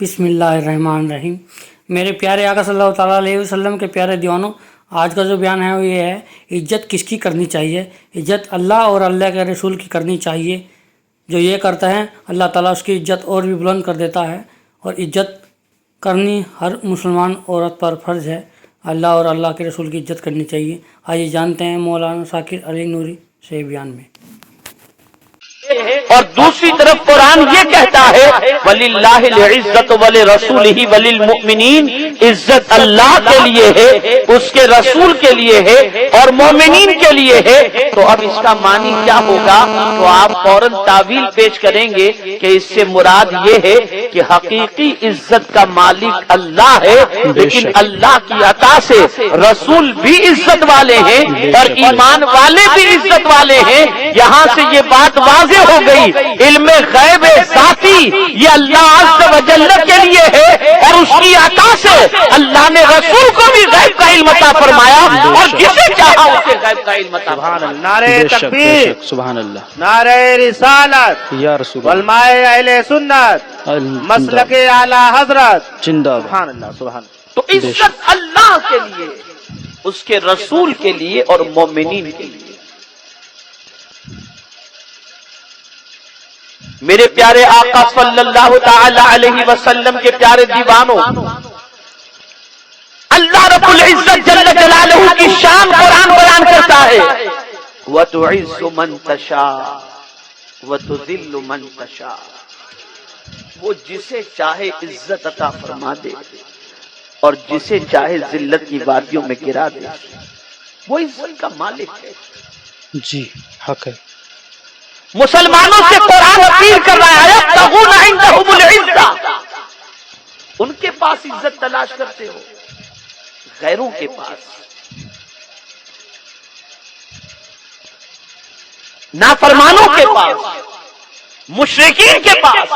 بسم اللہ الرحمن الرحیم۔ میرے پیارے آقا صلی اللہ تعالیٰ علیہ وسلم کے پیارے دیوانوں، آج کا جو بیان ہے وہ یہ ہے، عزت کس کی کرنی چاہیے؟ عزت اللہ اور اللہ کے رسول کی کرنی چاہیے۔ جو یہ کرتا ہے اللہ تعالیٰ اس کی عزت اور بھی بلند کر دیتا ہے، اور عزت کرنی ہر مسلمان عورت پر فرض ہے۔ اللہ اور اللہ کے رسول کی عزت کرنی چاہیے۔ آئیے جانتے ہیں مولانا ثاقب علی نوری سے بیان میں۔ اور دوسری طرف قرآن یہ کہتا ہے وَلِلَّهِ الْعِزَّةُ وَلِرَسُولِهِ وَلِلْمُؤْمِنِينَ، عزت اللہ کے لیے ہے، اس کے رسول کے لیے ہے اور مومنین کے لیے ہے۔ تو اب اس کا معنی کیا ہوگا؟ تو آپ فوراً تعویل پیش کریں گے کہ اس سے مراد یہ ہے کہ حقیقی عزت کا مالک اللہ ہے، لیکن اللہ کی عطا سے رسول بھی عزت والے ہیں اور ایمان والے بھی عزت والے ہیں۔ یہاں سے یہ بات واضح ہو گئی، علم غیب ذاتی یہ اللہ عز و جل کے لیے ہے، اور اس کی عطا سے اللہ نے رسول کو بھی غیب کا علم عطا فرمایا، اور جسے چاہا اسے غیب کا علم عطا فرمایا۔ نعرہ تکبیر، سبحان اللہ، نعرہ رسالت، یا رسول اللہ، علماء اہل سنت، مسلک اعلی حضرت، زندہ سبحان اللہ سبحان اللہ۔ تو عزت اللہ کے لیے، اس کے رسول کے لیے اور مومنین کے لیے۔ میرے پیارے آقا صلی اللہ تعالی علیہ وسلم کے پیارے دیوانوں، اللہ رب العزت جل جلالہ کی شان قرآن بیان کرتا ہے وَتُعِزُّ مَن تَشَاءُ وَتُذِلُّ مَن تَشَاءُ، وہ جسے چاہے عزت عطا فرما دے اور جسے چاہے ذلت کی وادیوں میں گرا دے۔ وہ عزت کا مالک ہے۔ جی حق ہے۔ مسلمانوں سے قرآن اپیل کر رہا ہے یبتغون عندہم العزہ، ان کے پاس عزت تلاش کرتے ہو، غیروں کے پاس، نافرمانوں کے پاس، مشرکین کے پاس۔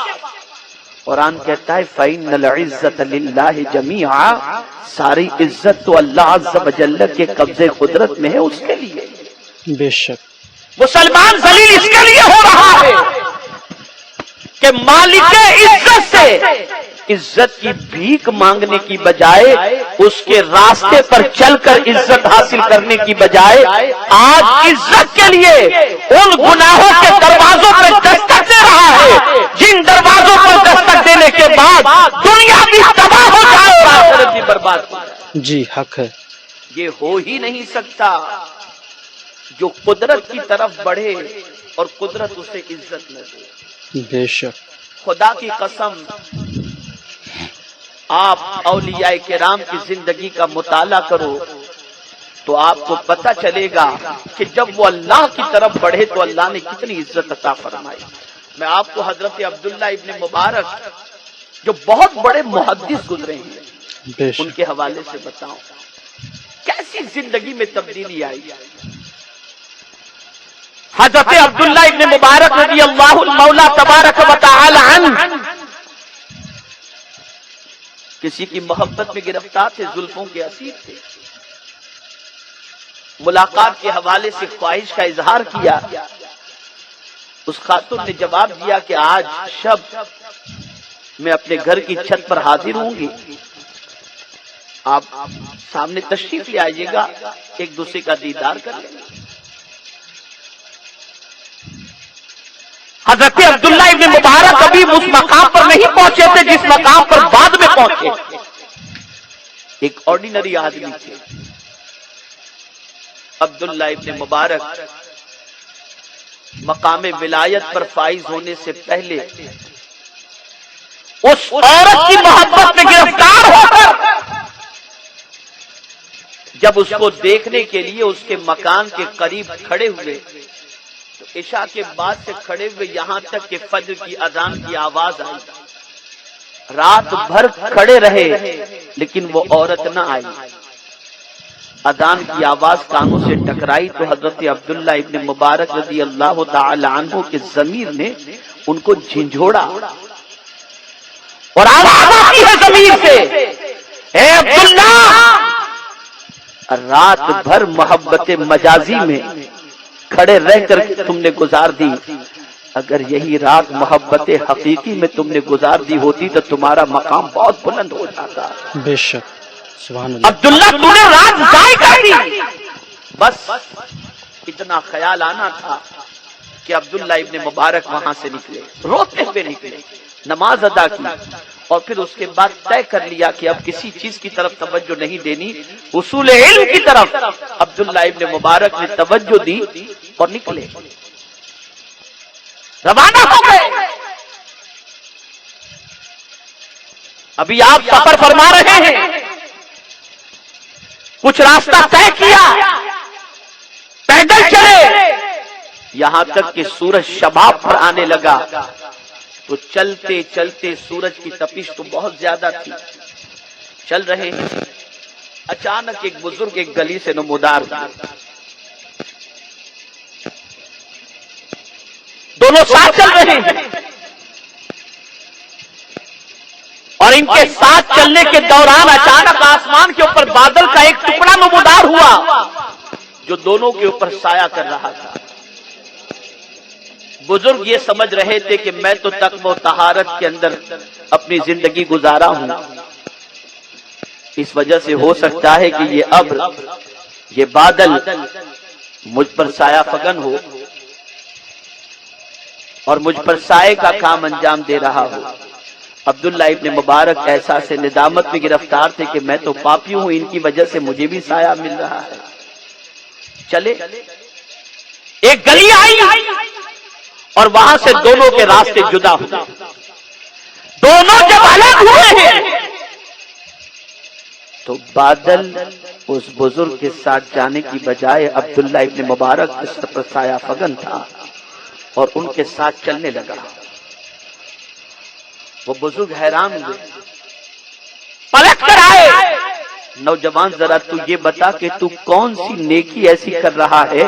قرآن کہتا ہے فَإِنَّ الْعِزَّةَ لِلَّهِ جَمِيعًا، ساری عزت تو اللہ عز و جل کے قبضے قدرت میں ہے، اس کے لیے۔ بے شک مسلمان ذلیل اس کے لیے ہو رہا ہے کہ مالک عزت سے عزت کی بھیک مانگنے کی بجائے، اس کے راستے پر چل کر عزت حاصل کرنے کی بجائے، آج عزت کے لیے ان گناہوں کے دروازوں پر دستک دے رہا ہے جن دروازوں پر دستک دینے کے بعد دنیا بھی تباہ ہو جائے اور آخرت بھی برباد ہو جائے۔ جی حق ہے۔ یہ ہو ہی نہیں سکتا جو قدرت کی طرف بڑھے اور قدرت اسے عزت نہ دے۔ بے شک خدا کی قسم، آپ اولیاء کرام کی زندگی کا مطالعہ کرو تو آپ کو پتہ چلے گا کہ جب وہ اللہ کی طرف بڑھے تو اللہ نے کتنی عزت عطا فرمائی۔ میں آپ کو حضرت عبداللہ ابن مبارک جو بہت بڑے محدث گزرے ہیں بے ان شک کے حوالے سے بتاؤں کیسی زندگی میں تبدیلی آئی۔ حضرت عبداللہ ابن مبارک رضی اللہ مولا تبارک و تعالی عنہ کسی کی محبت میں گرفتار تھے، زلفوں کے اسیر تھے۔ ملاقات کے حوالے سے خواہش کا اظہار کیا۔ اس خاتون نے جواب دیا کہ آج شب میں اپنے گھر کی چھت پر حاضر ہوں گی، آپ سامنے تشریف لے آئیے گا، ایک دوسرے کا دیدار کر لیں گے۔ حضرت عبداللہ ابن مبارک ابھی اس مقام پر نہیں پہنچے تھے جس مقام پر بعد میں پہنچے۔ ایک آرڈینری آدمی تھے عبداللہ ابن مبارک، مقام ولایت پر فائز ہونے سے پہلے اس عورت کی محبت میں گرفتار ہو کر جب اس کو دیکھنے کے لیے اس کے مکان کے قریب کھڑے ہوئے تو عشاء کے بعد سے کھڑے ہوئے یہاں تک کہ فجر کی اذان کی آواز آئی، رات بھر کھڑے رہے لیکن وہ عورت نہ آئی۔ اذان کی آواز کانوں سے ٹکرائی تو حضرت عبداللہ ابن مبارک رضی اللہ تعالی عنہ کے ضمیر نے ان کو جھنجھوڑا اور آواز آتی ہے ضمیر سے، اے عبداللہ، رات بھر محبت مجازی میں کھڑے رہ کر تم نے گزار دی، اگر یہی رات محبت حقیقی میں تم نے گزار دی ہوتی تو تمہارا مقام بہت بلند ہو جاتا. بے شک. سبحان اللہ. عبداللہ تو نے رات ضائع کر دی. بس اتنا خیال آنا تھا کہ عبداللہ ابن مبارک وہاں سے نکلے, روتے ہوئے نکلے, نماز ادا کی, اور پھر اس کے بعد طے کر لیا کہ اب کسی چیز کی طرف توجہ نہیں دینی, اصول علم کی طرف عبداللہ ابن مبارک نے توجہ دی اور نکلے, روانہ ہو گئے. ابھی آپ سفر فرما رہے ہیں, کچھ راستہ طے کیا, پیدل چلے, یہاں تک کہ سورج شباب پر آنے لگا. تو چلتے چلتے سورج کی تپش تو بہت زیادہ تھی, چل رہے ہیں, اچانک ایک بزرگ ایک گلی سے نمودار ہوئے. دونوں ساتھ چل رہے ہیں, اور ان کے ساتھ چلنے کے دوران اچانک آسمان کے اوپر بادل کا ایک ٹکڑا نمودار ہوا جو دونوں کے اوپر سایہ کر رہا تھا. بزرگ یہ سمجھ رہے تھے کہ میں تو تقوی و طہارت کے اندر اپنی زندگی گزارا ہوں, اس وجہ سے ہو سکتا ہے کہ یہ ابر, یہ بادل مجھ پر سایہ فگن ہو اور مجھ پر سائے کا کام انجام دے رہا ہو. عبداللہ ابن مبارک احساس ندامت میں گرفتار تھے کہ میں تو پاپی ہوں, ان کی وجہ سے مجھے بھی سایہ مل رہا ہے. چلے, ایک گلی آئی اور وہاں سے دونوں کے راستے جدا ہوئے. دونوں جب الگ ہوئے ہیں تو بادل اس بزرگ کے ساتھ جانے کی بجائے عبداللہ ابن مبارک کے سر پر سایہ فگن تھا اور ان کے ساتھ چلنے لگا. وہ بزرگ حیران ہوئے, پلٹ کر آئے. نوجوان ذرا تو یہ بتا کہ تو کون سی نیکی ایسی کر رہا ہے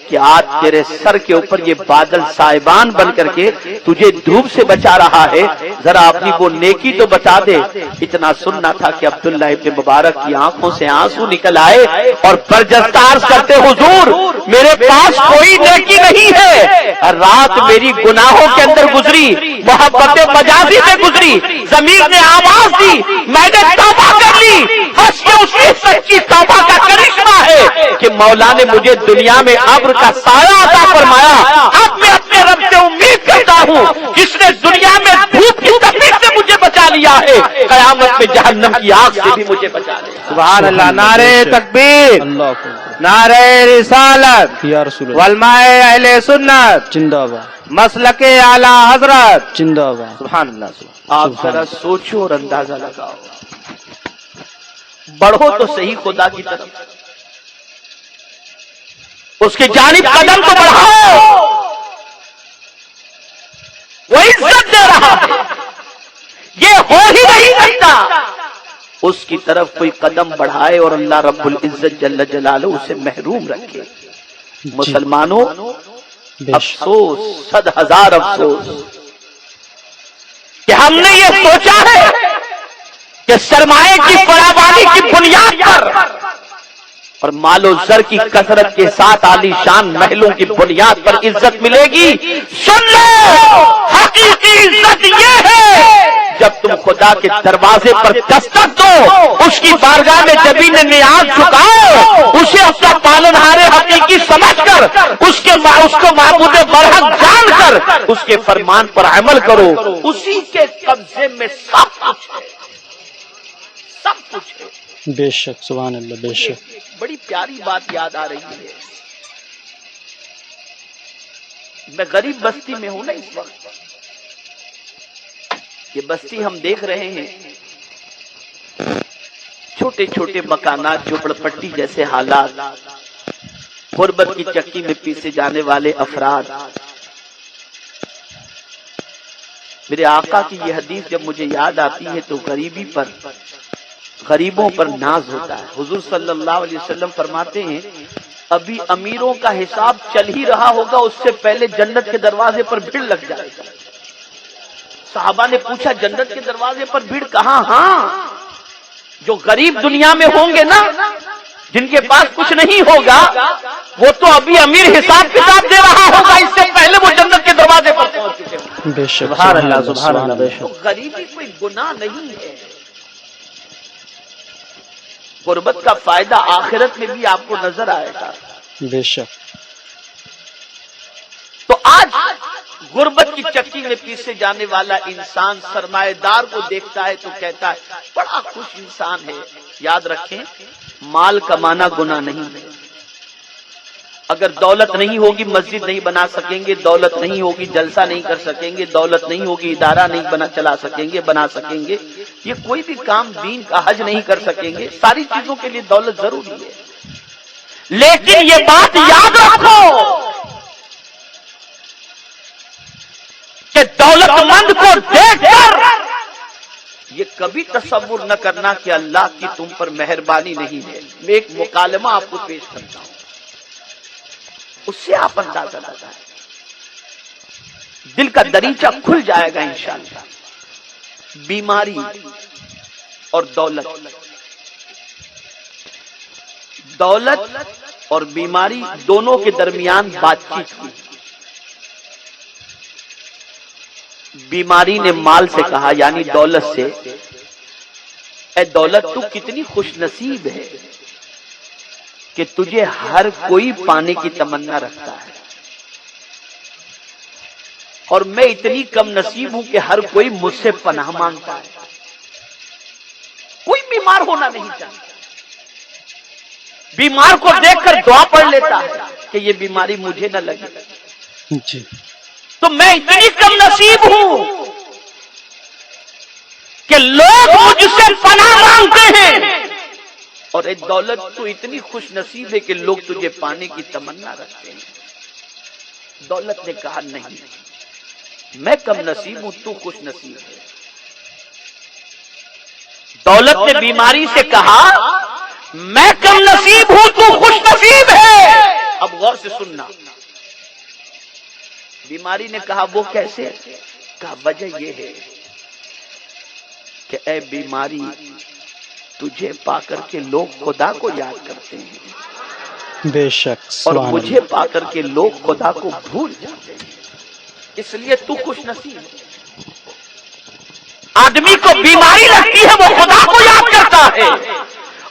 کہ آج تیرے سر کے اوپر یہ بادل سائبان بن کر کے تجھے دھوپ سے بچا رہا ہے, ذرا اپنی وہ نیکی تو بتا دے. اتنا سننا تھا کہ عبداللہ ابن مبارک کی آنکھوں سے آنسو نکل آئے اور برجستہ کرتے, حضور میرے پاس کوئی نیکی نہیں ہے, رات میری گناہوں کے اندر گزری, محبت مجازی میں گزری, ضمیر نے آواز دی, میں نے توبہ کر لی. بس یہ اس کی سچی توبہ کا کرشمہ ہے کہ مولا نے مجھے دنیا میں ابر کا سایہ عطا فرمایا. اب میں اپنے رب سے امید کرتا ہوں جس نے دنیا میں دھوپ کی تپش سے مجھے بچا لیا ہے, قیامت میں جہنم کی آگ سے بھی مجھے بچا لے. سبحان اللہ. نعرہ تکبیر, اللہ کو نعرہ رسالت, یا رسول اللہ. علماء اہل سنت, زندہ باد. مسلک اعلی حضرت. زندہ باد. سبحان اللہ. آپ ذرا سوچو اور اندازہ لگاؤ, بڑھو تو صحیح خدا کی طرف, اس کی جانب قدم تو بڑھاؤ, وہ عزت دے رہا ہے, یہ ہو ہی نہیں سکتا. اس کی طرف کوئی قدم بڑھائے اور اللہ رب العزت جل جلالہ اسے محروم رکھے. مسلمانوں افسوس, 100,000 افسوس کہ ہم نے یہ سوچا ہے کہ سرمایہ کی فراوانی کی بنیاد پر اور مال و زر کی کثرت کے ساتھ عالی شان محلوں کی بنیاد پر عزت ملے گی. سن لو, حقیقی عزت یہ ہے جب تم خدا کے دروازے پر دستک دو, اس کی بارگاہ میں زمین نیاز جھکاؤ, اسے اپنا پالنہار حقیقی سمجھ کر, اس کو معبود برحق جان کر اس کے فرمان پر عمل کرو. اسی کے قبضے میں سب کچھ ہے. بے شک. سبحان اللہ. بے شک. بڑی پیاری بات یاد آ رہی ہے. میں غریب بستی میں ہوں نا اس وقت. یہ بستی ہم دیکھ رہے ہیں, چھوٹے چھوٹے مکانات, جھوپڑ پٹی جیسے حالات, غربت کی چکی میں پیسے جانے والے افراد. میرے آقا کی یہ حدیث جب مجھے یاد آتی ہے تو غریبوں پر ناز ہوتا ہے. حضور صلی اللہ علیہ وسلم فرماتے ہیں ابھی امیروں کا حساب چل ہی رہا ہوگا, اس سے پہلے جنت کے دروازے پر بھیڑ لگ جائے گا. صحابہ نے پوچھا جنت کے دروازے پر بھیڑ کہاں؟ ہاں, جو غریب دنیا میں ہوں گے نا, جن کے پاس کچھ نہیں ہوگا وہ تو ابھی امیر حساب کتاب دے رہا ہوگا، اس سے پہلے وہ جنت کے دروازے پر پہنچ چکے ہیں۔ بے شک سبحان اللہ، سبحان اللہ، بے شک۔ غریبی کوئی گناہ نہیں ہے، غربت کا فائدہ آخرت میں بھی آپ کو نظر آئے گا۔ بے شک تو آج غربت کی چکی میں پیسے جانے والا انسان سرمایہ دار کو دیکھتا ہے تو کہتا ہے بڑا خوش انسان ہے۔ یاد رکھیں، مال کمانا گناہ نہیں ہے۔ اگر دولت نہیں ہوگی مسجد نہیں بنا سکیں گے، دولت نہیں ہوگی جلسہ نہیں کر سکیں گے، دولت نہیں ہوگی ادارہ نہیں چلا سکیں گے، بنا سکیں گے، یہ کوئی بھی کام دین کا حج نہیں کر سکیں گے۔ ساری چیزوں کے لیے دولت ضروری ہے، لیکن یہ بات یاد رکھو کہ دولت مند کو دیکھ کر یہ کبھی تصور نہ کرنا کہ اللہ کی تم پر مہربانی نہیں ہے۔ میں ایک مکالمہ آپ کو پیش کرتا ہوں، اس سے آپ اندازہ لگائیں، دل کا دریچہ کھل جائے گا انشاءاللہ۔ بیماری اور دولت، دولت اور بیماری دونوں کے درمیان بات چیت ہوئی۔ بیماری نے مال سے کہا، یعنی دولت سے، اے دولت تو کتنی خوش نصیب ہے کہ تجھے ہر کوئی پانے کی تمنا رکھتا ہے، اور میں اتنی کم نصیب ہوں کہ ہر کوئی مجھ سے پناہ مانگتا ہے۔ کوئی بیمار ہونا نہیں چاہتا، بیمار کو دیکھ کر دعا پڑھ لیتا ہے کہ یہ بیماری مجھے نہ لگے۔ جی تو میں اتنی کم نصیب ہوں کہ لوگ مجھ سے پناہ مانگتے ہیں، اور ایک دولت تو اتنی خوش نصیب ہے کہ لوگ تجھے پانے کی تمنا رکھتے ہیں۔ دولت نے کہا نہیں، میں کم نصیب ہوں، تو خوش نصیب ہے۔ دولت نے بیماری سے کہا میں کم نصیب ہوں، تو خوش نصیب ہے۔ اب غور سے سننا، بیماری نے کہا وہ کیسے؟ کہا وجہ یہ ہے کہ اے بیماری، تجھے پا کر کے لوگ خدا کو یاد کرتے ہیں، بے شک اور سبحان مجھے پا کر کے لوگ خدا کو بھول جاتے ہیں، اس لیے تو خوش نصیب ہے۔ آدمی کو بیماری لگتی ہے، وہ خدا کو یاد کرتا ہے،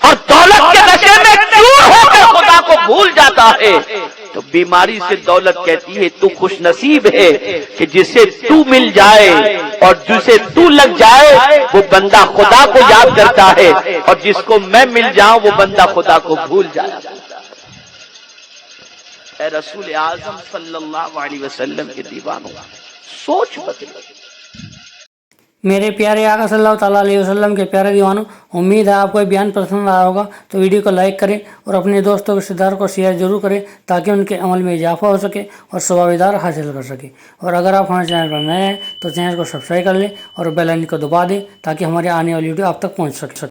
اور دولت کے نشے میں چور ہو کر خدا کو بھول جاتا ہے۔ تو بیماری سے دولت کہتی ہے تو خوش نصیب ہے کہ جسے تو مل جائے اور جسے تو لگ جائے وہ بندہ خدا کو یاد کرتا ہے، اور جس کو میں مل جاؤں وہ بندہ خدا کو بھول جایا کرتا ہے۔ اے رسول اعظم صلی اللہ علیہ وسلم کے دیوانوں، سوچ بدلو۔ میرے پیارے آقا صلی اللہ تعالیٰ علیہ وسلم کے پیارے دیوانوں، امید ہے آپ کو یہ بیان پسند آیا ہوگا، تو ویڈیو کو لائک کریں اور اپنے دوستوں رشتہ دار کو شیئر ضرور کریں تاکہ ان کے عمل میں اضافہ ہو سکے اور ثواب دار حاصل کر سکے۔ اور اگر آپ ہمارے چینل پر نئے ہیں تو چینل کو سبسکرائب کر لیں اور بیل آئکن کو دبا دیں تاکہ ہمارے آنے والی ویڈیو آپ تک پہنچ سکے۔